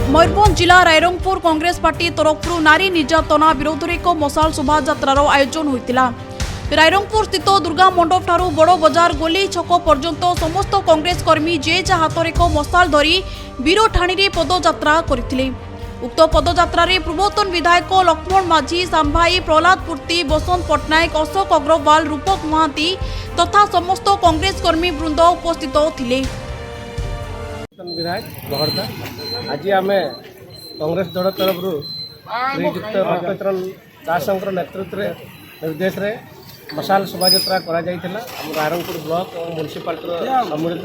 मयूरभंज जिला रायरंगपुर कांग्रेस पार्टी तरफ नारी निर्यातना विरोध में एक मशाल शोभायात्रार आयोजन होता। रायरंगपुर स्थित दुर्गा मंडप ठारू बड़ बजार गोली छक पर्यंत समस्त कांग्रेस कर्मी जे जा हाथ एक मशाल धरी वीरठाणी में पदयात्रा करथिले। उक्त पदयात्रा पूर्वतन विधायक लक्ष्मण माझी, सांभाई, प्रहलाद पूर्ति, बसंत पट्टनायक, अशोक अग्रवाल, रूपक महांती तथा समस्त कांग्रेस कर्मी वृंद उपस्थित थिले। विधायक बहरदा आज आम कांग्रेस दल तरफ श्रीजुक्त भक्तचरण दास नेतृत्व निर्देश मशाल शोभायात्रा करा रायरंगपुर ब्लॉक और म्युनिसिपालिटी सम्मिलित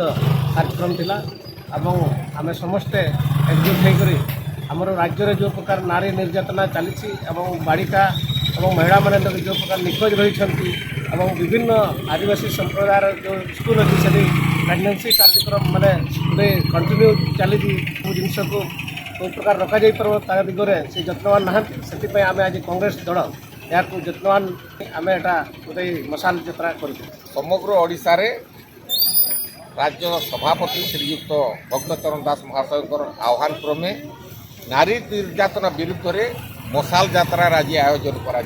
कार्यक्रम थिला। आम समस्ते एकजुट होकर आमर राज्य जो प्रकार नारी निर्यातना चली बालिका और महिला मैंने जो प्रकार निखोज रही विभिन्न आदिवासी संप्रदायर जो स्कूल अच्छी से प्रेगनेंसी कार्यक्रम माने कंटिन्यू चली जिनस को प्रकार रखा पार दिगरे से जत्नवान नहांती से आम आज कांग्रेस दल या जत्नवान आम एटा गोटे मशाल यात्रा कर समग्र ओडिशा रे राज्य सभापति श्रीयुक्त भक्तचरण दास महाशय आह्वान क्रमे नारी निर्यातना विरुद्ध रे मशाल यात्रा आज आयोजन करा।